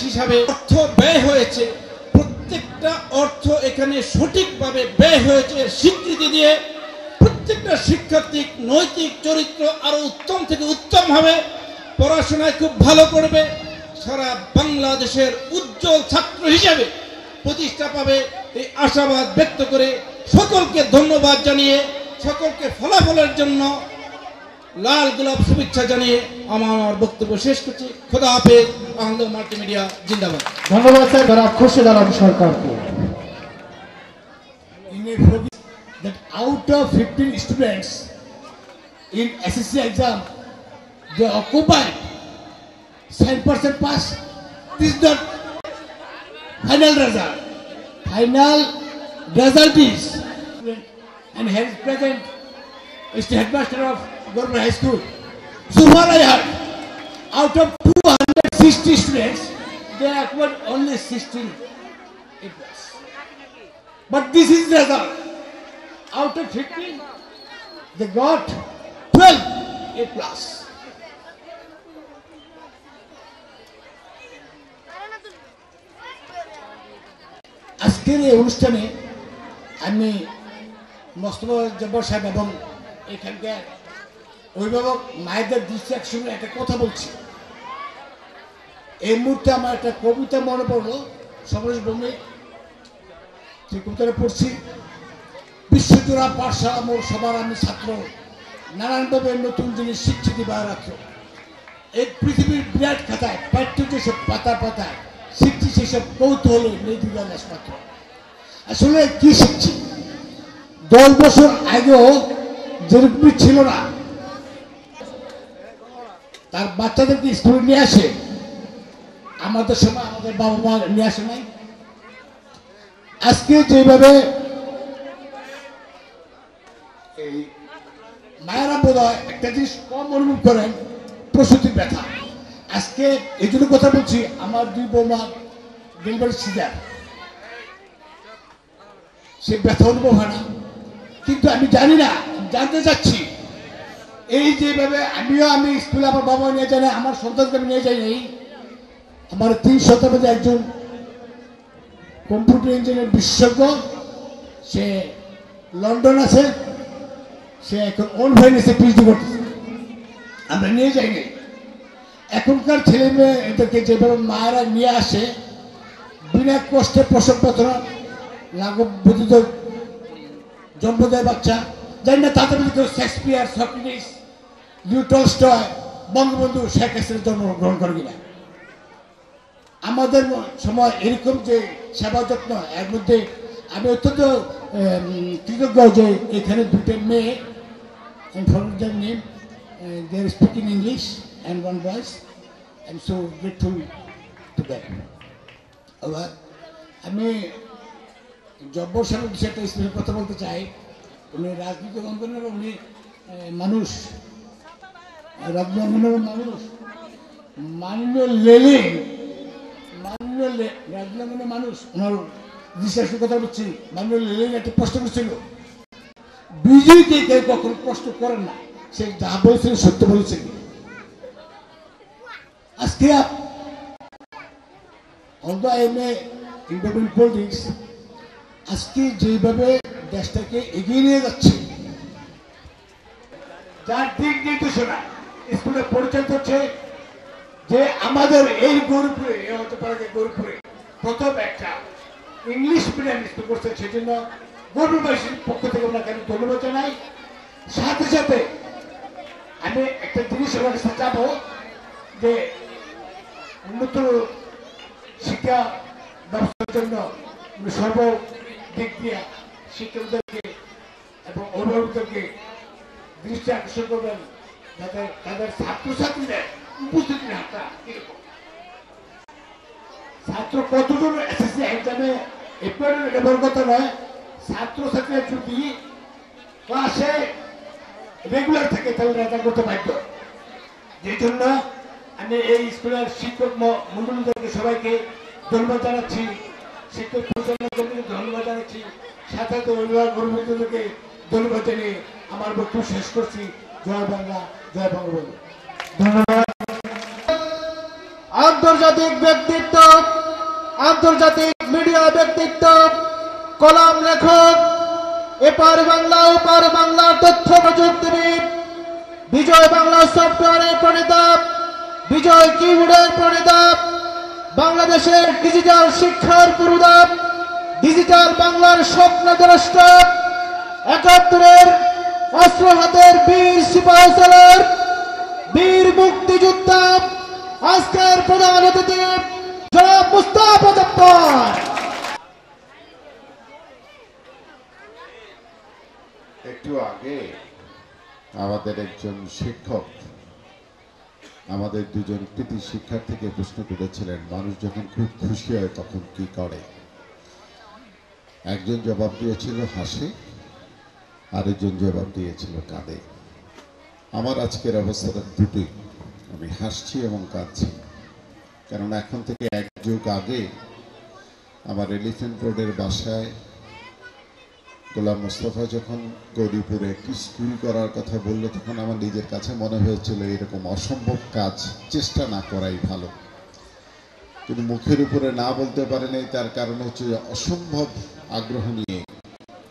হিসাবে অর্থ ব্যয় হয়েছে, প্রত্যেকটা অর্থ এখানে সঠিকভাবে ব্যয় হয়েছে স্বীকৃতি দিয়ে প্রত্যেকটা শিক্ষার্থীর নৈতিক চরিত্র আরো উত্তম থেকে উত্তম হবে, পড়াশোনায় খুব ভালো করবে, সারা বাংলাদেশের উজ্জ্বল ছাত্র হিসেবে প্রতিষ্ঠা পাবে এই আশাবাদ ব্যক্ত করে সকলকে ধন্যবাদ জানিয়ে সকলকে ফলাফলের জন্য লাল গোলাপ শুভেচ্ছা জানিয়ে আমার বক্তব্য শেষ করছি। খোদা হাফেজ। আনন্দ মাল্টিমিডিয়া জিন্দাবাদ। ধন্যবাদ স্যার। জনাব খুরশিদ আলম সরকারকে। That out of 15 students in SSC exam, they occupied 7% pass. This is the final result. Final result is, and here is present is the headmaster of Government High School. So far I heard, out of 260 students, they acquired only 16 A+. But this is the result. Out of 15, they got 12 A+. আজকের এই অনুষ্ঠানে আমি মোস্তফা জব্বার সাহেব এবং এখানকার অভিভাবক মায়েদের দৃষ্টি আকর্ষণে একটা কথা বলছি। এই মুহূর্তে আমার একটা কবিতা মনে পড়লো, সমরেশ ভৌমিক, সেই কবিতাটা পড়ছি। বিশ্বজোড়া পাঠশালা মোর সবার আমি ছাত্র, নানানভাবে নতুন জিনিস শিখছি দিবা রাত্র। এই পৃথিবীর বিরাট খাতায় পাঠ্য যেসব পাতা পাতায় শিখছি সেসব কৌতূহল নেই মাত্র। আসলে কি শিখছি? 10 বছর আগেও যেরকমই ছিল না, তার বাচ্চাদেরকে স্কুলে নিয়ে আসে, আমাদের সময় আমাদের বাবা মা নিয়ে আসে নাই। আজকে যেভাবে এই মায়েরা বোধ হয় একটা জিনিস কম অনুভব করেন, প্রসূতির ব্যথা। আজকে এই জন্য কথা বলছি, আমার 2 বৌমা ডেলিভারি সিজার, সে ব্যথা অনুভব হয় না। কিন্তু আমি জানি না, জানতে চাচ্ছি এই যেভাবে আমি স্কুলে আমার বাবা নিয়ে যাই না, আমার সন্তানকে আমি নিয়ে যাই নাই। আমার 3 সন্তান মধ্যে একজন কম্পিউটার ইঞ্জিনিয়ার বিশেষজ্ঞ, সে লন্ডন আছে, সে এখন অন ফাইন্যান্সে পিএইচডি করতেছে, আমরা নিয়ে যাই নাই। এখনকার ছেলে মেয়ে এদেরকে যেভাবে মায়েরা নিয়ে আসে, বিনা কষ্টে প্রসব বেদনা লাঘববোধিত জন্ম দেয় বাচ্চা। জানি না তাদের মধ্যে কেউ Shakespeare, Socrates, Leo Tolstoy, Bangabandhu, Sheikh Hasina জন্মগ্রহণ করে কিনা। আমাদের সময় এরকম যে সেবা যত্ন, এর মধ্যে আমি অত্যন্ত কৃতজ্ঞ যে এখানে 2টা মেয়ে, and for their name, they are speaking English and one voice. I'm so grateful to them. আবার আমি জব্বর সাহেবের বিষয়ে একটা স্পেশাল কথা বলতে চাই। উনি রাজনৈতিক অঙ্গনের উনি মানুষ, রাজনৈতিক অঙ্গনের মানুষ, মাননীয় লেনিন, রাজনৈতিক অঙ্গনের মানুষ, ওনার বিশ্বাসের কথা বলছি। মাননীয় লেনিন একটা প্রশ্ন করছিল, বিজয়ীকে কেউ কখনো প্রশ্ন করেন না, সে যা বলেছিল সত্য বলেছেন। আজকে পলিটিক্স, আজকে যেভাবে দেশটাকে এগিয়ে নিয়ে যাচ্ছে, যার দিক নির্দেশনা স্কুলে পরিচালিত হচ্ছে, যে আমাদের এই গৌরপুরে, হতে পারে যে গৌরপুরে প্রথম একটা ইংলিশ মিডিয়াম স্কুল করছে, সেজন্য গৌরবাসীর পক্ষ থেকে ওনাকে আমি ধন্যবাদ জানাই। সাথে সাথে আমি একটা জিনিস ওনার কাছে চাবো, যে উন্নত শিক্ষা ব্যবস্থার জন্য সর্বদিক দিয়ে শিক্ষকদেরকে এবং অভিভাবকদেরকে দৃষ্টি আকর্ষণ করবেন, যাতে তাদের ছাত্রছাত্রীদের উপস্থিতির হারটা কিরকম, ছাত্র কতজন এসএসসি এক্সামে এবার কথা নয়, ছাত্রছাত্রীরা যদি ক্লাসে রেগুলার থাকে তাহলে রেজাল্ট করতে বাধ্য। যে জন্য আমি এই স্কুলের শিক্ষক মন্ডলীদেরকে সবাইকে ধন্যবাদ জানাচ্ছি, শিক্ষক পরিচালনাদেরকে ধন্যবাদ জানাচ্ছি, সাথে সাথে অভিভাবকদেরকে ধন্যবাদ জানিয়ে আমার বক্তব্য শেষ করছি। জয় বাংলা, জয় বঙ্গবন্ধু। ধন্যবাদ। আন্তর্জাতিক ব্যক্তিত্ব আন্তর্জাতিক মিডিয়া ব্যক্তিত্ব, কলাম লেখক, এপার বাংলা ওপার বাংলা তথ্য প্রযুক্তিবিদ, বিজয় বাংলা সফটওয়্যারের প্রণেতা, বিজয় কিবোর্ডের প্রণেতা, বাংলাদেশের ডিজিটাল শিক্ষার পুরোধা, ডিজিটাল বাংলার স্বপ্নদ্রষ্টা, ৭১-এর অস্ত্র হাতের বীর সিপাহসালার, বীর মুক্তিযোদ্ধা, আজকের প্রধান অতিথি জনাব মুস্তাফা জব্বার। একটু আগে আমাদের একজন শিক্ষক আমাদের দুজন কৃতি শিক্ষার্থীকে প্রশ্ন করেছিলেন, মানুষ যখন খুব খুশি হয় তখন কি করে। একজন জবাব দিয়েছিল হাসে, আরেকজন জবাব দিয়েছিল কাঁদে। আমার আজকের অবস্থাটা দুটোই, আমি হাসছি এবং কাঁদছি। কারণ এখন থেকে এক যুগ আগে আমার এলিফ্যান্ট রোডের বাসায় গোলাম মোস্তফা যখন গৌরীপুরে একটি স্কুল করার কথা বললো, তখন আমার নিজের কাছে মনে হয়েছিল এরকম অসম্ভব কাজ চেষ্টা না করাই ভালো। কিন্তু মুখের উপরে না বলতে পারেনি, তার কারণ হচ্ছে অসম্ভব আগ্রহ নিয়ে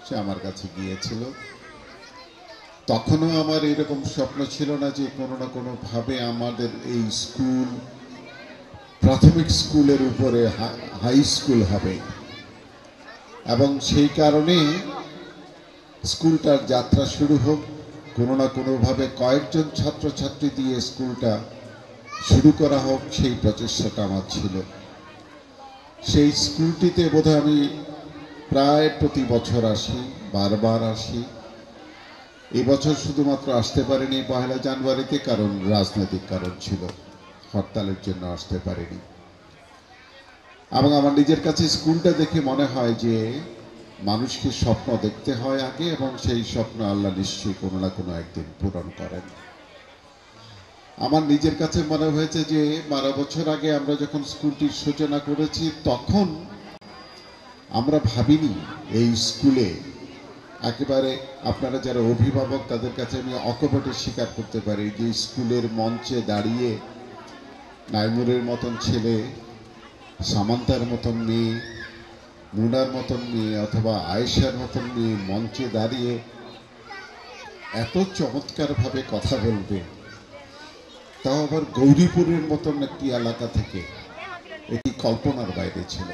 সে আমার কাছে গিয়েছিল। তখনও আমার এরকম স্বপ্ন ছিল না যে কোনো না কোনোভাবে আমাদের এই স্কুল প্রাথমিক স্কুলের উপরে হাই স্কুল হবে, এবং সেই কারণে স্কুলটার যাত্রা শুরু হোক, কোনো না কোনোভাবে কয়েকজন ছাত্রছাত্রী দিয়ে স্কুলটা শুরু করা হোক, সেই প্রচেষ্টাটা আমার ছিল। সেই স্কুলটিতে বোধহয় আমি প্রায় প্রতি বছর আসি, বারবার আসি। এবছর শুধুমাত্র আসতে পারিনি ১ জানুয়ারিতে, কারণ রাজনৈতিক কারণ ছিল, হরতালের জন্য আসতে পারিনি। এবং আমার নিজের কাছে স্কুলটা দেখে মনে হয় যে মানুষকে স্বপ্ন দেখতে হয় আগে, এবং সেই স্বপ্ন আল্লাহ নিশ্চয়ই কোনো না কোনো একদিন পূরণ করেন। আমার নিজের কাছে মনে হয়েছে যে ১২ বছর আগে আমরা যখন স্কুলটির সূচনা করেছি, তখন আমরা ভাবিনি এই স্কুলে একেবারে, আপনারা যারা অভিভাবক তাদের কাছে আমি অকপটে স্বীকার করতে পারি যে স্কুলের মঞ্চে দাঁড়িয়ে নাইমুরের মতন ছেলে, সামান্তার মতন মেয়ে, মুনার মতন মেয়ে অথবা আয়েশার মতন মেয়ে মঞ্চে দাঁড়িয়ে এত চমৎকারভাবে কথা বলবে, তাও আবার গৌরীপুরের মতন একটি এলাকা থেকে, এটি কল্পনার বাইরে ছিল।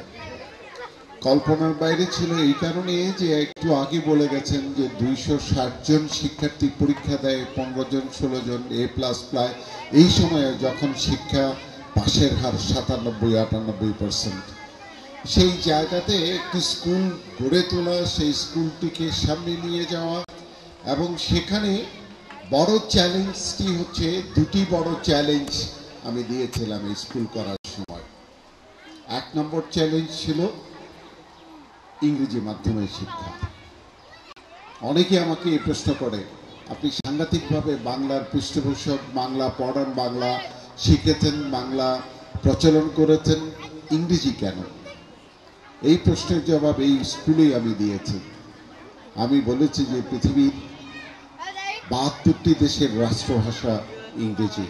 কল্পনার বাইরে ছিল এই কারণে যে একটু আগে বলে গেছেন যে ২৬০ জন শিক্ষার্থী পরীক্ষা দেয়, ১৫ জন ১৬ জন A+, এই সময়ে যখন শিক্ষা পাশের হার ৯৭-৯৮%, সেই জায়গাতে একটি স্কুল গড়ে তোলা, সেই স্কুলটিকে সামনে নিয়ে যাওয়া, এবং সেখানে বড় চ্যালেঞ্জটি হচ্ছে, দুটি বড় চ্যালেঞ্জ আমি দিয়েছিলাম এই স্কুল করার সময়। ১ নম্বর চ্যালেঞ্জ ছিল ইংরেজি মাধ্যমের শিক্ষা। অনেকে আমাকে এই প্রশ্ন করে, আপনি সাংঘাতিকভাবে বাংলার পৃষ্ঠপোষক, বাংলা পড়ান, বাংলা শিখেছেন, বাংলা প্রচলন করেছেন, ইংরেজি কেন? এই প্রশ্নের জবাব এই স্কুলেই আমি দিয়েছি। আমি বলেছি যে পৃথিবীর ৭২টি দেশের রাষ্ট্রভাষা ইংরেজি।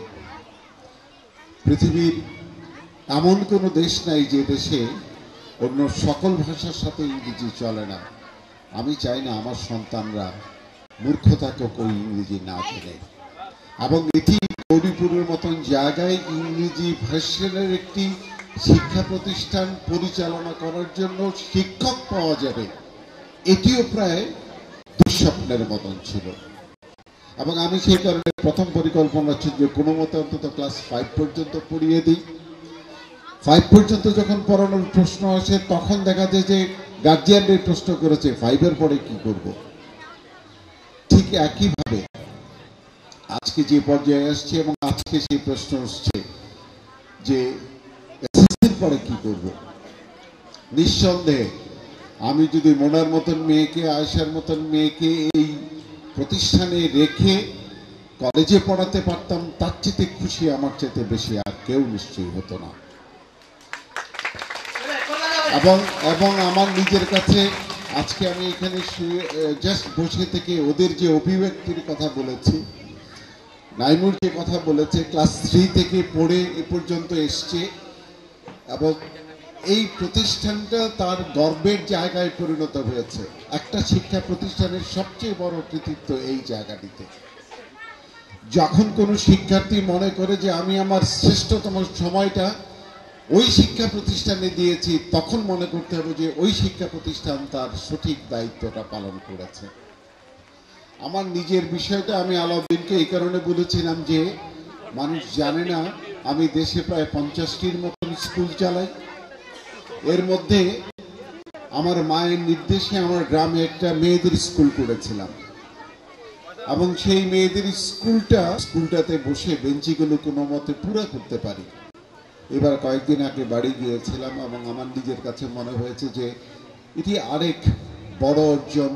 পৃথিবীর এমন কোনো দেশ নাই যে দেশে অন্য সকল ভাষার সাথে ইংরেজি চলে না। আমি চাই না আমার সন্তানরা মূর্খ থাকুক ওই ইংরেজি না জেনে, এবং এটি গৌরীপুরের মতন জায়গায় ইংরেজি ভার্সনের একটি শিক্ষা প্রতিষ্ঠান পরিচালনা করার জন্য শিক্ষক পাওয়া যাবে, এটিও প্রায় দুঃস্বপ্নের মতন ছিল। এবং আমি সেই কারণে প্রথম পরিকল্পনা ছিল যে কোনো মতে অন্তত ক্লাস 5 পর্যন্ত পড়িয়ে দিই। 5 পর্যন্ত যখন পড়ানোর প্রশ্ন আসে, তখন দেখা যায় যে গার্জিয়ানরাই প্রশ্ন করেছে 5-এর পরে কি করব। ঠিক একইভাবে আজকে যে পর্যায়ে আসছে, এবং আজকে সেই প্রশ্ন আসছে যে এসএসসির পরে কি করব। নিঃসন্দেহে আমি যদি মোনার মতন মেয়েকে, আয়েশার মতন মেয়েকে এই প্রতিষ্ঠানে রেখে কলেজে পড়াতে পারতাম, তার চেয়ে খুশি আমার চেয়ে বেশি আর কেউ নিশ্চয়ই হতো না। এবং আমার নিজের কাছে আজকে আমি এখানে জাস্ট বসে থেকে ওদের যে অভিব্যক্তির কথা বলেছি, নাইমুর যে কথা বলেছে, ক্লাস 3 থেকে পড়ে এ পর্যন্ত এসছে, এবং এই প্রতিষ্ঠানটা তার গর্বের জায়গায় পরিণত হয়েছে। একটা শিক্ষা প্রতিষ্ঠানের সবচেয়ে বড় কৃতিত্ব এই জায়গাটিতে। যখন কোনো শিক্ষার্থী মনে করে যে আমি আমার শ্রেষ্ঠতম সময়টা ওই শিক্ষা প্রতিষ্ঠানে দিয়েছি, তখন মনে করতে হবে যে ওই শিক্ষা প্রতিষ্ঠান তার সঠিক দায়িত্বটা পালন করেছে। আমার নিজের বিষয়টা আমি আলাউদ্দিনকে এই কারণে বলেছিলাম যে মানুষ জানে না আমি দেশে প্রায় 50টির মতন স্কুল চালাই। এর মধ্যে আমার মায়ের নির্দেশে আমার গ্রামে একটা মেয়েদের স্কুল করেছিলাম, এবং সেই মেয়েদের স্কুলটাতে বসে বেঞ্চিগুলো কোনো মতে পুরা করতে পারি। এবার কয়েকদিন আগে বাড়ি গিয়েছিলাম এবং আমার নিজের কাছে মনে হয়েছে যে এটি আরেক বড় অর্জন,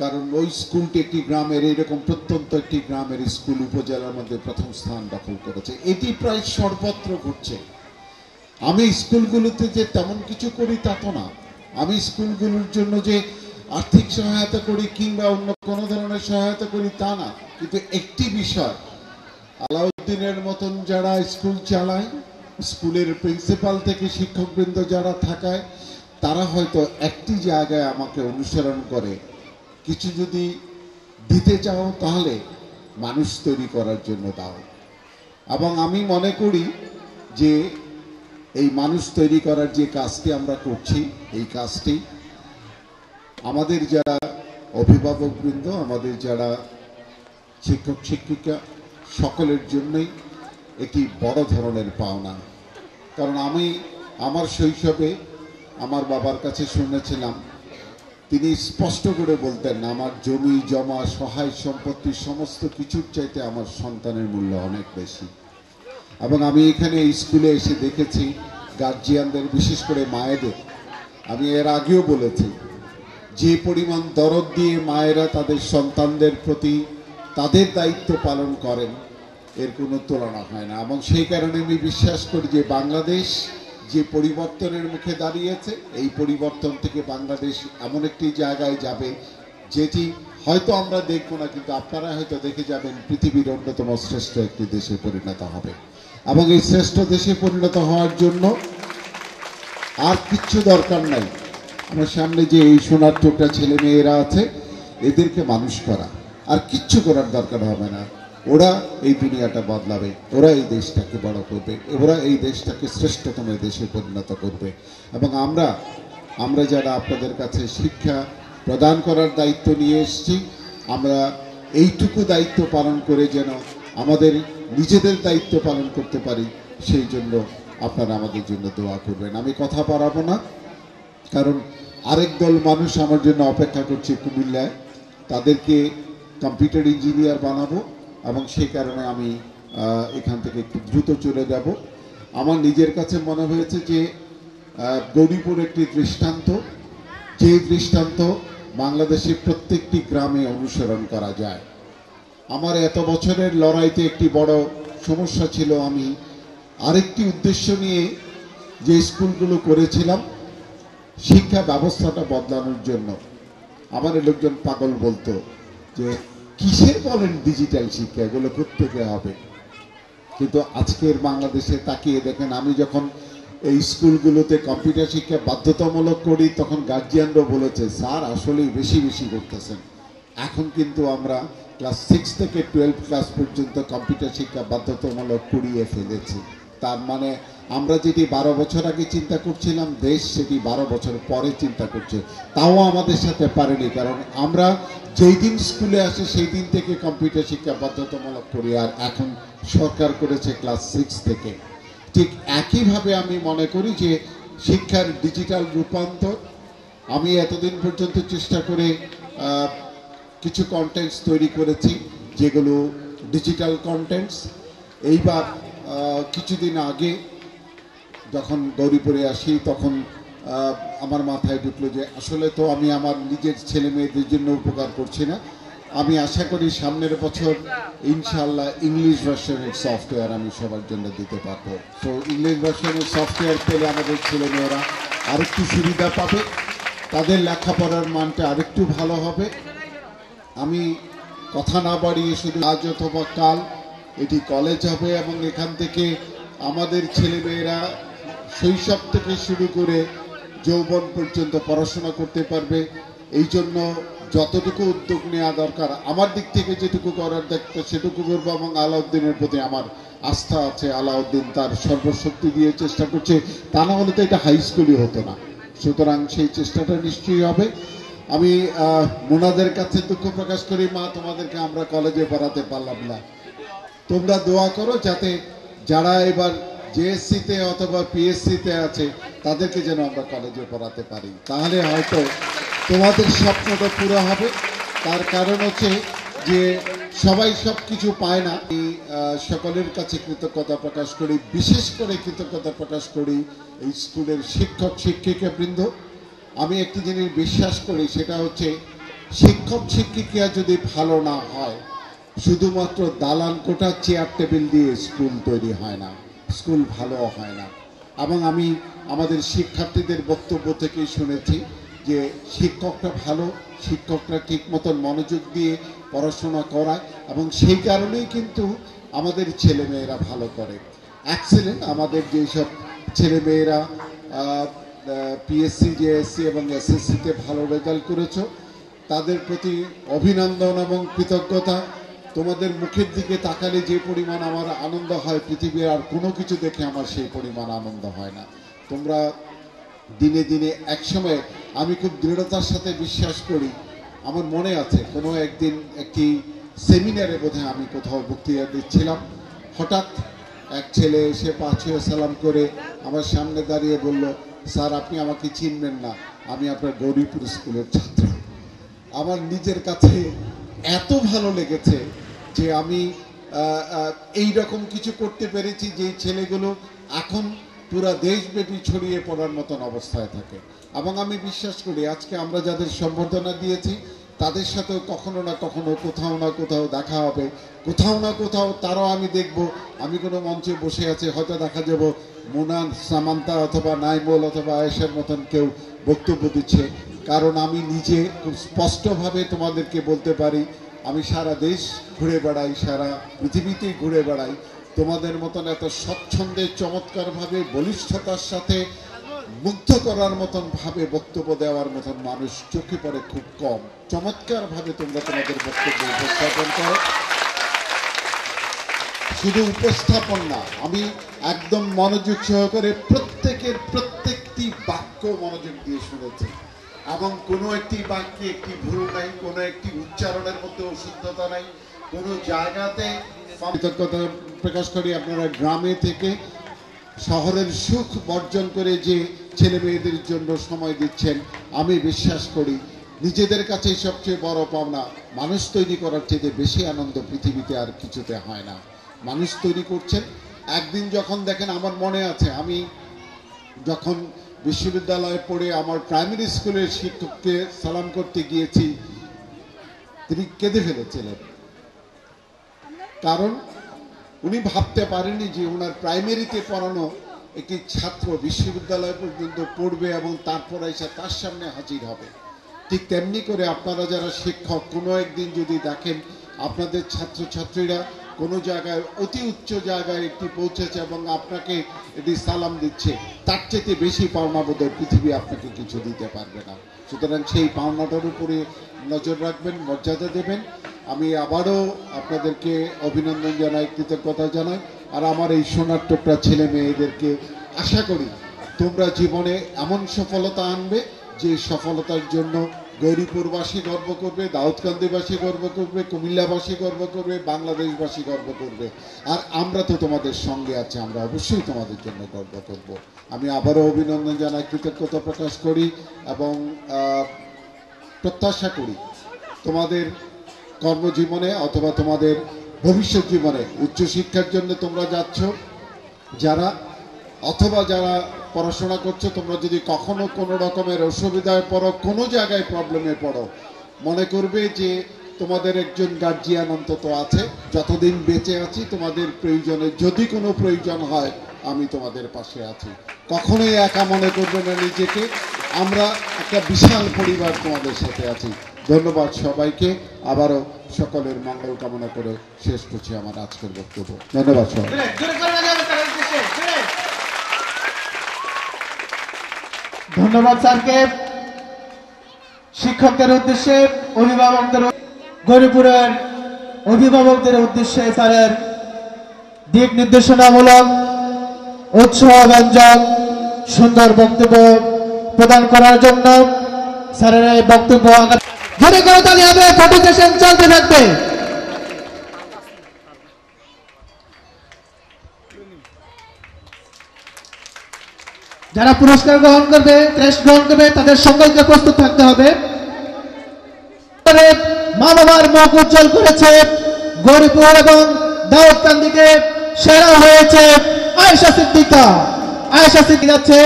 কারণ ওই স্কুলটি একটি গ্রামের, এইরকম প্রত্যন্ত একটি গ্রামের স্কুল উপজেলার মধ্যে প্রথম স্থান দখল করেছে। এটি প্রায় সর্বত্র ঘটছে। আমি স্কুলগুলোতে যে তেমন কিছু করি তা তো না, আমি স্কুলগুলোর জন্য যে আর্থিক সহায়তা করি কিংবা অন্য কোনো ধরনের সহায়তা করি তা না, কিন্তু একটি বিষয়, আলাউদ্দিনের মতন যারা স্কুল চালায়, স্কুলের প্রিন্সিপাল থেকে শিক্ষকবৃন্দ যারা থাকায়, তারা হয়তো একটি জায়গায় আমাকে অনুসরণ করে, কিছু যদি দিতে চাও তাহলে মানুষ তৈরি করার জন্য দাও। এবং আমি মনে করি যে এই মানুষ তৈরি করার যে কাজটি আমরা করছি, এই কাজটি আমাদের যারা অভিভাবকবৃন্দ, আমাদের যারা শিক্ষক শিক্ষিকা, সকলের জন্যই একটি বড় ধরনের পাওনা। কারণ আমি আমার শৈশবে আমার বাবার কাছে শুনেছিলাম, তিনি স্পষ্ট করে বলতেন, আমার জমি জমা সহায় সম্পত্তি সমস্ত কিছুর চাইতে আমার সন্তানের মূল্য অনেক বেশি। এবং আমি এখানে স্কুলে এসে দেখেছি গার্জিয়ানদের, বিশেষ করে মায়েদের, আমি এর আগেও বলেছি, যে পরিমাণ দরদ দিয়ে মায়েরা তাদের সন্তানদের প্রতি তাদের দায়িত্ব পালন করেন, এর কোনো তুলনা হয় না। এবং সেই কারণে আমি বিশ্বাস করি যে বাংলাদেশ যে পরিবর্তনের মুখে দাঁড়িয়েছে, এই পরিবর্তন থেকে বাংলাদেশ এমন একটি জায়গায় যাবে যেটি হয়তো আমরা দেখব না, কিন্তু আপনারা হয়তো দেখে যাবেন পৃথিবীর অন্যতম শ্রেষ্ঠ একটি দেশে পরিণত হবে। এবং এই শ্রেষ্ঠ দেশে পরিণত হওয়ার জন্য আর কিচ্ছু দরকার নাই। আমার সামনে যে এই সোনার টুকরা ছেলে মেয়েরা আছে, এদেরকে মানুষ করা, আর কিচ্ছু করার দরকার হবে না। ওরা এই দুনিয়াটা বদলাবে, ওরা এই দেশটাকে বড় করবে, ওরা এই দেশটাকে শ্রেষ্ঠতম দেশে পরিণত করবে। এবং আমরা যারা আপনাদের কাছে শিক্ষা প্রদান করার দায়িত্ব নিয়ে এসেছি, আমরা এইটুকু দায়িত্ব পালন করে যেন আমাদের নিজেদের দায়িত্ব পালন করতে পারি, সেই জন্য আপনারা আমাদের জন্য দোয়া করবেন। আমি কথা বাড়াবো না, কারণ আরেক দল মানুষ আমার জন্য অপেক্ষা করছে কুমিল্লায়, তাদেরকে কম্পিউটার ইঞ্জিনিয়ার বানাবো, এবং সেই কারণে আমি এখান থেকে একটু দ্রুত চলে যাব। আমার নিজের কাছে মনে হয়েছে যে গৌরীপুর একটি দৃষ্টান্ত, যে দৃষ্টান্ত বাংলাদেশের প্রত্যেকটি গ্রামে অনুসরণ করা যায়। আমার এত বছরের লড়াইতে একটি বড় সমস্যা ছিল, আমি আরেকটি উদ্দেশ্য নিয়ে যে স্কুলগুলো করেছিলাম, শিক্ষা ব্যবস্থাটা বদলানোর জন্য। আমার লোকজন পাগল বলতো যে কিসের বলেন ডিজিটাল শিক্ষা, এগুলো প্রত্যেকে হবে। কিন্তু আজকের বাংলাদেশে তাকিয়ে দেখেন, আমি যখন এই স্কুলগুলোতে কম্পিউটার শিক্ষা বাধ্যতামূলক করি, তখন গার্জিয়ানরা বলেছে স্যার আসলেই বেশি বেশি করতেছেন। এখন কিন্তু আমরা ক্লাস 6 থেকে 12 ক্লাস পর্যন্ত কম্পিউটার শিক্ষা বাধ্যতামূলক করিয়ে ফেলেছি। তার মানে আমরা যেটি 12 বছর আগে চিন্তা করছিলাম, দেশ সেটি 12 বছর পরে চিন্তা করছে। তাও আমাদের সাথে পারেনি, কারণ আমরা যেই দিন স্কুলে আসে সেই দিন থেকে কম্পিউটার শিক্ষা বাধ্যতামূলক করি, আর এখন সরকার করেছে ক্লাস 6 থেকে। ঠিক একইভাবে আমি মনে করি যে শিক্ষার ডিজিটাল রূপান্তর, আমি এতদিন পর্যন্ত চেষ্টা করে কিছু কন্টেন্টস তৈরি করেছি যেগুলো ডিজিটাল কন্টেন্টস। এইবার কিছুদিন আগে যখন গৌরীপুরে আসি, তখন আমার মাথায় ঢুকলো যে আসলে তো আমি আমার নিজের ছেলে মেয়েদের জন্য উপকার করছি না। আমি আশা করি সামনের বছর ইনশাআল্লাহ ইংলিশ ভার্সনের সফটওয়্যার আমি সবার জন্য দিতে পারবো। তো ইংলিশ ভার্সনের সফটওয়্যার পেলে আমাদের ছেলে মেয়েরা আরেকটু সুবিধা পাবে, তাদের লেখাপড়ার মানটা আরেকটু ভালো হবে। আমি কথা না বাড়িয়ে শুধু আজ অথবা কাল এটি কলেজ হবে, এবং এখান থেকে আমাদের ছেলেমেয়েরা শৈশব থেকে শুরু করে যৌবন পর্যন্ত পড়াশোনা করতে পারবে। এই জন্য যতটুকু উদ্যোগ নেওয়া দরকার, আমার দিক থেকে যেটুকু করার দায়িত্ব সেটুকু করবো, এবং আলাউদ্দিনের প্রতি আমার আস্থা আছে। আলাউদ্দিন তার সর্বশক্তি দিয়ে চেষ্টা করছে, তা না হলে তো এটা হাই স্কুলই হতো না। সুতরাং সেই চেষ্টাটা নিশ্চয়ই হবে। আমি মোনাদের কাছে দুঃখ প্রকাশ করি, মা তোমাদেরকে আমরা কলেজে পড়াতে পারলাম না। তোমরা দোয়া করো যাতে যারা এবার জেএসসিতে অথবা পিএসসিতে আছে তাদেরকে যেন আমরা কলেজে পড়াতে পারি, তাহলে হয়তো তোমাদের স্বপ্নটা পুরো হবে। তার কারণ হচ্ছে যে সবাই সব কিছু পায় না। আমি সকলের কাছে কৃতজ্ঞতা প্রকাশ করি, বিশেষ করে কৃতজ্ঞতা প্রকাশ করি এই স্কুলের শিক্ষক শিক্ষিকাবৃন্দ। আমি একটি জিনিস বিশ্বাস করি, সেটা হচ্ছে শিক্ষক শিক্ষিকা যদি ভালো না হয়, শুধুমাত্র দালান কোঠা চেয়ার টেবিল দিয়ে স্কুল তৈরি হয় না, স্কুল ভালো হয় না। এবং আমি আমাদের শিক্ষার্থীদের বক্তব্য থেকেই শুনেছি যে শিক্ষকটা ভালো, শিক্ষকরা ঠিক মতন মনোযোগ দিয়ে পড়াশোনা করায়, এবং সেই কারণেই কিন্তু আমাদের ছেলেমেয়েরা ভালো করে। এক্সেলেন্ট আমাদের যেসব ছেলেমেয়েরা পিএসসি জেএসসি এবং এসএসসিতে ভালো রেজাল্ট করেছো, তাদের প্রতি অভিনন্দন এবং কৃতজ্ঞতা। তোমাদের মুখের দিকে তাকালে যে পরিমাণ আমার আনন্দ হয়, পৃথিবীর আর কোনো কিছু দেখে আমার সেই পরিমাণ আনন্দ হয় না। তোমরা দিনে দিনে, একসময় আমি খুব দৃঢ়তার সাথে বিশ্বাস করি, আমার মনে আছে কোনো একদিন একটি সেমিনারে বোধহয় আমি কোথাও বক্তৃতা দিচ্ছিলাম, হঠাৎ এক ছেলে এসে পা ছুঁয়ে সালাম করে আমার সামনে দাঁড়িয়ে বলল, স্যার আপনি আমাকে চিনবেন না, আমি আপনার গৌরীপুর স্কুলের ছাত্র। আমার নিজের কাছে এত ভালো লেগেছে যে আমি এই রকম কিছু করতে পেরেছি যে ছেলেগুলো এখন পুরা দেশব্যাপী ছড়িয়ে পড়ার মতন অবস্থায় থাকে। এবং আমি বিশ্বাস করি আজকে আমরা যাদের সম্বর্ধনা দিয়েছি তাদের সাথেও কখনো না কখনো কোথাও না কোথাও দেখা হবে, কোথাও না কোথাও তারাও আমি দেখব। আমি কোনো মঞ্চে বসে আছে, হয়তো দেখা যাব মোনান, সামান্তা অথবা নাইমুল অথবা আয়েশার মতন কেউ বক্তব্য দিচ্ছে। কারণ আমি নিজে খুব স্পষ্টভাবে তোমাদেরকে বলতে পারি, আমি সারা দেশ ঘুরে বেড়াই, সারা পৃথিবীতেই ঘুরে বেড়াই, তোমাদের মতন এত স্বচ্ছন্দে চমৎকারভাবে বলিষ্ঠতার সাথে মুগ্ধ করার মতন ভাবে বক্তব্য দেওয়ার মতন মানুষ চোখে পড়ে খুব কম। চমৎকারভাবে তোমরা তোমাদের বক্তব্য উপস্থাপন করো। শুধু উপস্থাপন না, আমি একদম মনোযোগ সহকারে প্রত্যেকের প্রত্যেকটি বাক্য মনোযোগ দিয়ে শুনেছি, এবং কোনো একটি বাক্যে একটি ভুল নাই, কোনো একটি উচ্চারণের মধ্যে অশুদ্ধতা নাই, কোনো জায়গাতে। কৃতজ্ঞতা প্রকাশ করি আপনারা গ্রামে থেকে শহরের সুখ বর্জন করে যে ছেলে মেয়েদের জন্য সময় দিচ্ছেন। আমি বিশ্বাস করি নিজেদের কাছেই সবচেয়ে বড় পাওনা। মানুষ তৈরি করার চেয়ে বেশি আনন্দ পৃথিবীতে আর কিছুতে হয় না। মানুষ তৈরি করছেন। একদিন যখন দেখেন, আমার মনে আছে আমি যখন বিশ্ববিদ্যালয়ে পড়ে আমার প্রাইমারি স্কুলের শিক্ষককে সালাম করতে গিয়েছি, তিনি কেঁদে ফেলেছিলেন। কারণ উনি ভাবতে পারেনি যে ওনার প্রাইমারিতে পড়ানো একটি ছাত্র বিশ্ববিদ্যালয় পর্যন্ত পড়বে এবং তারপর এসে তার সামনে হাজির হবে। ঠিক তেমনি করে আপনারা যারা শিক্ষক, কোনো একদিন যদি দেখেন আপনাদের ছাত্রছাত্রীরা কোনো জায়গায় অতি উচ্চ জায়গায় একটি পৌঁছেছে এবং আপনাকে এটি সালাম দিচ্ছে, তার চেয়ে বেশি পাওনা বোধহয় পৃথিবী আপনাকে কিছু দিতে পারবে না। সুতরাং সেই পাওনাটার উপরে নজর রাখবেন, মর্যাদা দেবেন। আমি আবারও আপনাদেরকে অভিনন্দন জানাই, কৃতজ্ঞতা জানাই। আর আমার এই সোনার টুকরা ছেলে মেয়েদেরকে আশা করি তোমরা জীবনে এমন সফলতা আনবে যে সফলতার জন্য গৌরীপুরবাসী গর্ব করবে, দাউদকান্দিবাসী গর্ব করবে, কুমিল্লাবাসী গর্ব করবে, বাংলাদেশবাসী গর্ব করবে। আর আমরা তো তোমাদের সঙ্গে আছি, আমরা অবশ্যই তোমাদের জন্য গর্ব করব। আমি আবারও অভিনন্দন জানাই, কৃতজ্ঞতা প্রকাশ করি এবং প্রত্যাশা করি তোমাদের কর্মজীবনে অথবা তোমাদের ভবিষ্যৎ জীবনে উচ্চশিক্ষার জন্য তোমরা যাচ্ছ, যারা অথবা যারা পড়াশোনা করছো, তোমরা যদি কখনো কোনো রকমের অসুবিধায় পড়ো, কোনো জায়গায় প্রবলেমে পড়ো, মনে করবে যে তোমাদের একজন গার্জিয়ান অন্তত আছে। যতদিন বেঁচে আছি তোমাদের প্রয়োজনে যদি কোনো প্রয়োজন হয় আমি তোমাদের পাশে আছি। কখনোই একা মনে করবে না নিজেকে, আমরা একটা বিশাল পরিবার তোমাদের সাথে আছি। ধন্যবাদ সবাইকে। আবারও সকলের মঙ্গল কামনা করে শেষ করছি আমার আজকের বক্তব্য। ধন্যবাদ সবাই। ধন্যবাদ স্যারকে। শিক্ষকদের উদ্দেশ্যে, অভিভাবকদের, গরিপুরের অভিভাবকদের উদ্দেশ্যে স্যারের দিক নির্দেশনামূলক উৎসাহব্যঞ্জক সুন্দর বক্তব্য প্রদান করার জন্য স্যারের এই বক্তব্য জোরে করে তালি হবে। ফটো সেশন চলতে থাকবে। যারা পুরস্কার গ্রহণ করবে, ক্রেস্ট গ্রহণ করবে, তাদের সকলকে প্রস্তুত থাকতে হবে। মা বাবার মুখ উজ্জ্বল করেছে গরিপুর এবং দাউদকান্দিকে। সেরা হয়েছে আয়েশা সিদ্দিকা। আয়েশা সিদ্দিকা যাচ্ছে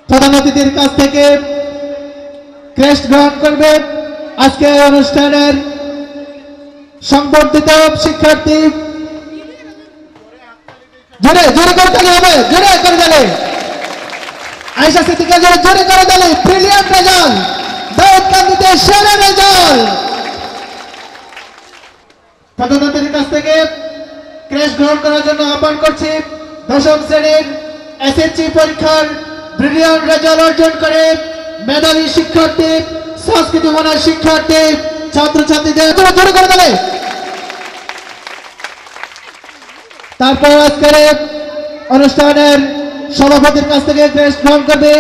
প্রধান অতিথির কাছ থেকে ক্রেস্ট গ্রহণ করবে। আজকে অনুষ্ঠানের সংবর্ধিত শিক্ষার্থী। জোরে জোরে করে তালি হবে, জোরে করে তালি। আয়েশা সিদ্দিকা জোরে জোরে করে তালি। ব্রিলিয়ান্ট রেজাল্ট, দাউদকান্দিতে সেরা রেজাল্ট। প্রধান অতিথির কাছ থেকে ক্রেস্ট গ্রহণ করার জন্য আহ্বান করছি দশম শ্রেণীর এসএসসি পরীক্ষার ব্রিলিয়ান্ট রেজাল্ট অর্জন করে মেধাবী শিক্ষার্থী, সংস্কৃতি মনার শিক্ষার্থী, ছাত্রছাত্রীদের জোরে করে তালি। তারপর আজকের অনুষ্ঠানের সভাপতির কাছ থেকে ক্রেস্ট গ্রহণ করবে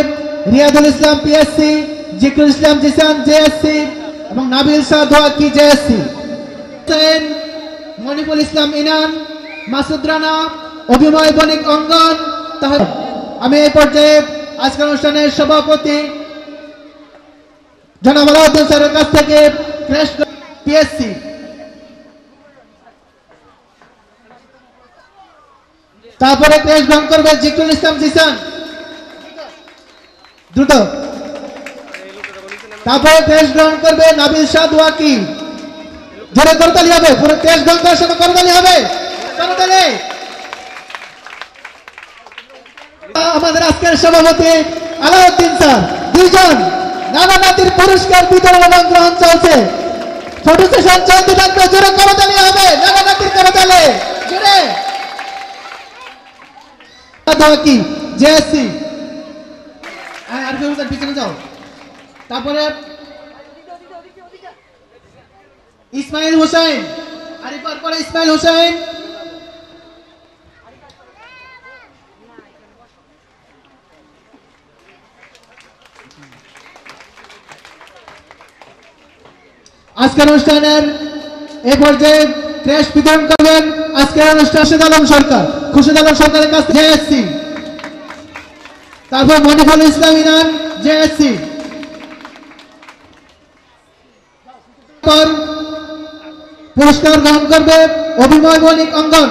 রিয়াদুল ইসলাম পিএসসি, জিকরুল ইসলাম জিসান জেএসসি এবং নাবিল শাহ দোয়াকি জেএসসি। মনিপুল ইসলাম ইনান, মাসুদ রানা, অভিময় বণিক অঙ্গন। আমি এই পর্যায়ে আজকের অনুষ্ঠানের সভাপতি জনাব আলাউদ্দিন স্যারের কাছ থেকে ক্রেস্ট পিএসসি। তারপরে ক্রেস্ট গ্রহণ করবে জিকরুল ইসলাম জিসান, দ্রুত। তারপরে ক্রেস্ট গ্রহণ করবে নাবিল শাহ দোয়াকি। জোরে করতালি হবে, পুরো ক্রেস্ট গ্রহণ করার সময় করতালি হবে, করতালি। আমাদের আজকের সভাপতি আলাউদ্দিন স্যার, দুইজন নানা নাতির পুরস্কার বিতরণ এবং গ্রহণ চলছে। ফটো সেশন চলতে থাকবে, জোরে করতালি হবে, নানা নাতির করতালি, জোরে। দোয়াকি জেএসসি, আর পিছনে যাও। তারপরে ইসমাইল হোসেন, আরিফার পরে ইসমাইল হোসেন। আজকের অনুষ্ঠানের এ পর্যায়ে ক্রেস্ট বিতরণ করবেন আজকের অনুষ্ঠান খুরশেদ আলম সরকার। খুরশেদ আলম সরকারের কাছে জেএসসি, তারপর মনিফুল ইসলাম ইনান জেএসসি। পুরস্কার গ্রহণ করবে অভিময় বণিক অঙ্গন।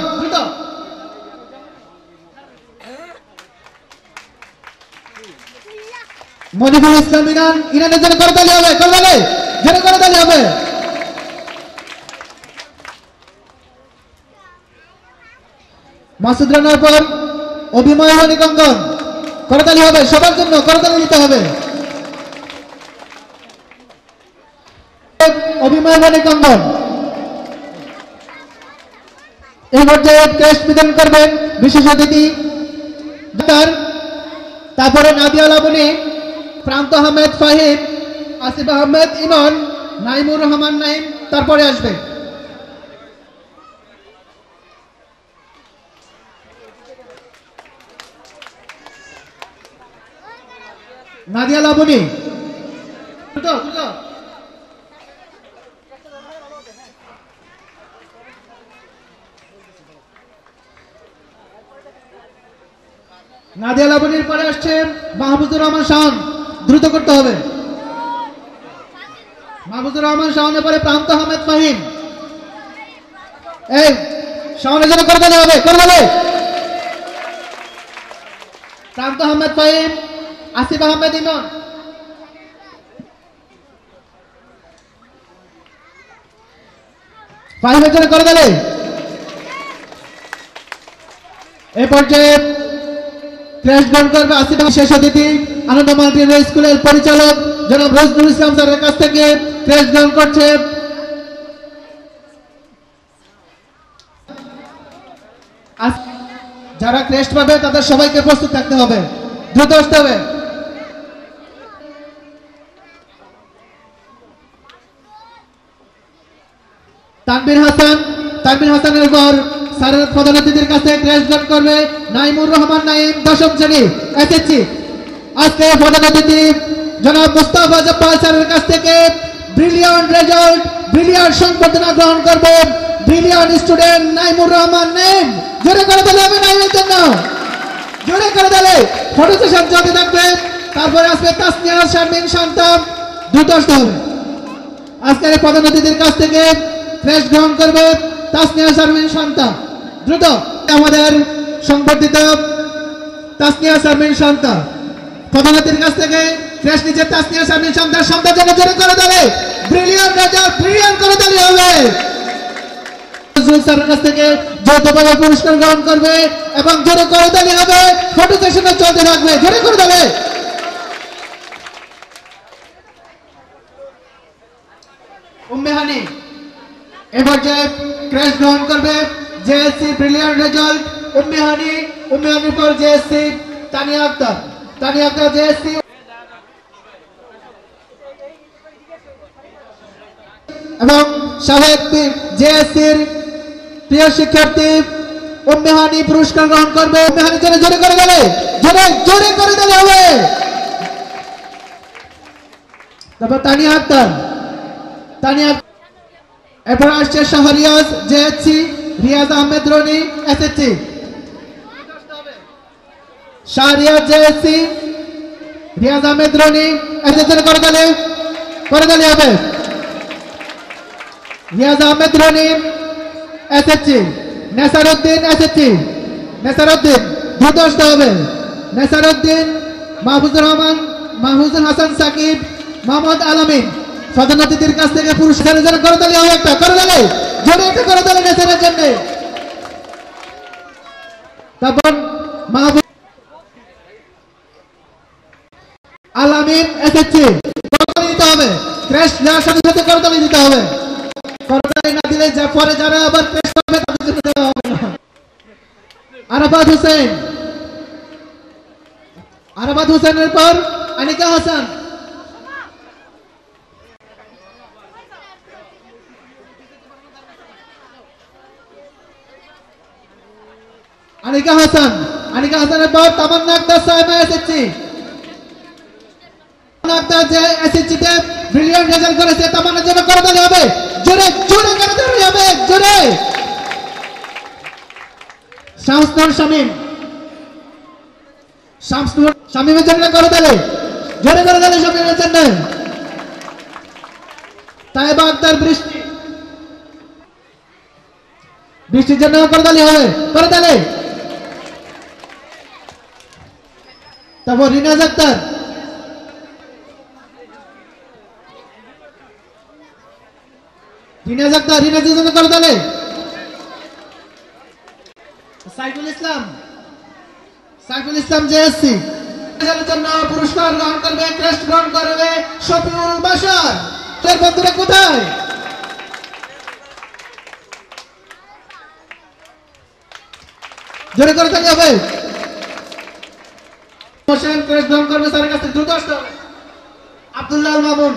মনিফুল ইসলাম ইনান, ইনানের জন্য করতালি হবে, করতালি, জোরে করতালি হবে। মাসুদ রানার পর অভিময় বণিক অঙ্গন, করতালি হবে, সবার জন্য করতালি দিতে হবে। অভিময় বণিক অঙ্গন এই পর্যায়ে ক্রেস্ট বিতরণ করবেন বিশেষ অতিথি ডাক্তার। তারপরে নাদিয়া লাবনী, প্রান্ত আহমেদ ফাহিম, আসিফ আহমেদ ইমন, নাইমুর রহমান নাইম তারপরে আসবে। নাদিয়া লাবনী, নাদিয়া লাবনীর পরে আসছে মাহমুদুর রহমান শাওন, দ্রুত করতে হবে। মাহমুদুর রহমান শাওনের পরে প্রান্ত আহমেদ ফাহিম। এই শাওনের জন্য করতালি হবে, করতালি। প্রান্ত আহমেদ ফাহিম, আসিফ আহমেদ ইমন। ফাহিমের জন্য করতালি। এই পর্যায়ে ক্রেস্ট গ্রহণ করবে আসিফ শেষ অতিথি আনন্দ মাল্টিমিডিয়া স্কুলের পরিচালক জনাব রজনুল ইসলাম স্যারের কাছ থেকে ক্রেস্ট গ্রহণ করছে। যারা ক্রেস্ট পাবে তাদের সবাইকে প্রস্তুত থাকতে হবে। দ্রুত আসতে হবে। তানভীর হাসানের পর স্যারের প্রধান অতিথির কাছে ক্রেস্ট গ্রহণ করবে নাইমুর রহমান নাইম, 10ম শ্রেণী এসএসসি। আজকে প্রধান অতিথি জনাব মুস্তাফা জব্বার স্যারের কাছ থেকে ব্রিলিয়ান্ট রেজাল্ট, ব্রিলিয়ান্ট সংবর্ধনা গ্রহণ করবে ব্রিলিয়ান্ট স্টুডেন্ট নাইমুর রহমান নাইম। জোরে করে দিলে হবে নাইমের জন্য, জোরে করে দিলে। ফটো সেশন চলতে থাকবে। তারপরে আসবে তাসনিয়া শারমিন শান্তা, দ্রুত আসতে হবে। আজকের প্রধান অতিথির কাছ থেকে ক্রেস্ট গ্রহণ করবে তাসনিয়া শারমিন শান্তা, দ্রুত। আমাদের সংবর্ধিত তাসনিয়া শারমিন শান্তা প্রধান অতিথির কাছ থেকে ক্রেস্ট নিচে তাসনিয়া শারমিন শান্তার শান্তার জন্য জোরে করে দিলে ব্রিলিয়ান্ট রেজাল্ট, ব্রিলিয়ান্ট করে দিলে হবে। স্যারের কাছ থেকে যৌথভাবে পুরস্কার গ্রহণ করবে এবং জোরে করে দিলে হবে। ফটো সেশনে চলতে থাকবে, জোরে করে দিলে। উম্মে হানি এবার যে ক্রেস্ট গ্রহণ করবে জেএসসি ব্রিলিয়ান্ট রেজাল্ট উম্মে হানির পর জেএসসি তানিয়া আক্তার জেএসসি এবং শাহেদ জেএসসির প্রিয় শিক্ষার্থী উম্মে হানি পুরস্কার গ্রহণ করবে। উম্মে হানি জোরে করে দিলে, জোরে করে দিলে হবে। তারপর তানিয়া আক্তার এরপর আসছে Shahriaz JSC, Riaz Ahmed Rony SSC. Shahriaz JSC, Riaz Ahmed Rony SSC করে দিলে হবে। রিয়াজ আহমেদ রনি এসএসসি, নেসারউদ্দিন এসএসসি, নেসারউদ্দিন দ্রুত আসতে হবে। নেসারউদ্দিন, মাহফুজুল হাসান সাকিব, মোহাম্মদ আলামিন প্রধান অতিথির কাছ থেকে পুরস্কারের জন্য করে দিলে হবে। একটা করে দিলে, জোরে একটা করে দিলে নেসারের জন্য। তারপর মাহবুব আলামিন এসএসসি করতালি দিতে হবে। ক্রেস্ট দেওয়ার সাথে সাথে করতালি দিতে হবে। করতালি না দিলে পরে যারা আবার ক্রেস্ট পাবে তাদের জন্য দেওয়া হবে না। আরাফাত হোসেনের পর আনিকা হাসান। আনিকা হাসানের পর তামান্না আক্তার সাহেবা এসএসসি। আক্তার যে এসএসসিতে ব্রিলিয়ান্ট রেজাল্ট করেছে, তামান্নার জন্য করে দিতে হবে। জোরে করে দিতে হবে, জোরে। শামসুর শামীমের জন্য করে দিলে, জোরে করে দিলে শামীমের জন্য। তাইবা আক্তার বৃষ্টির জন্য করে দিলে হবে, করে দিলে। তারপর রিনাজ আক্তার, রিনাজের জন্য করে দিলে। সাইফুল ইসলাম জেএসসি জন্য পুরস্কার গ্রহণ করবে, ক্রেস্ট গ্রহণ করবে শফিউল বাশার। তোর বন্ধুরা কোথায়? জোরে করে দিতে হবে। হোসেন ক্রেস্ট গ্রহণ করবে স্যারের কাছে, দ্রুত আসতে হবে। আব্দুল্লাহ মামুন,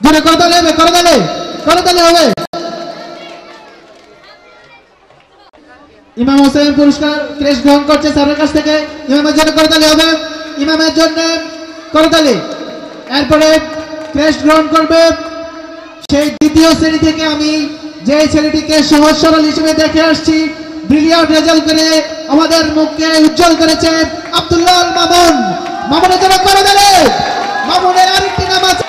জোরে করে দিলে হবে। ইমাম হোসেন পুরস্কার ক্রেস্ট গ্রহণ করছে স্যারের কাছ থেকে, ইমামের জন্য করে দিলে হবে। ইমামের জন্য করে দিলে। এরপরে ক্রেস্ট গ্রহণ করবে সেই দ্বিতীয় শ্রেণী থেকে আমি যে ছেলেটিকে সহজ সরল হিসেবে দেখে আসছি, ব্রিলিয়ান্ট রেজাল্ট করে আমাদের মুখকে উজ্জ্বল করেছে আব্দুল্লাহ মামুন। মামুনের জন্য করে দিলে। মামুনের আরেকটি নাম আছে।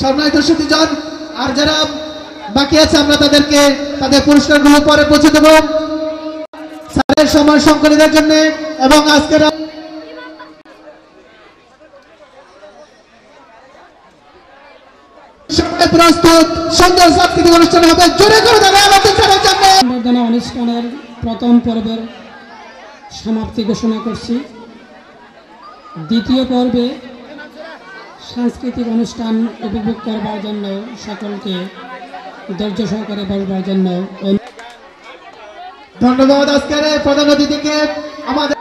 সম্মানিত সুধীজন, আর যারা বাকি আছে আমরা তাদেরকে তাদের পুরস্কারগুলো পরে পৌঁছে দেব স্যারের সময় সংকলনের জন্য। এবং আজকের প্রস্তুত সুন্দর সাংস্কৃতিক অনুষ্ঠান হবে। জোরে করে দেবে আমাদের স্যারের জন্য। সম্বর্ধনা অনুষ্ঠানের প্রথম পর্বের সমাপ্তি ঘোষণা করছি। দ্বিতীয় পর্বে সাংস্কৃতিক অনুষ্ঠান উপভোগ করবার জন্য সকলকে ধৈর্য সহকারে বসবার জন্য ধন্যবাদ আজকের এই প্রধান অতিথিকে। আমাদের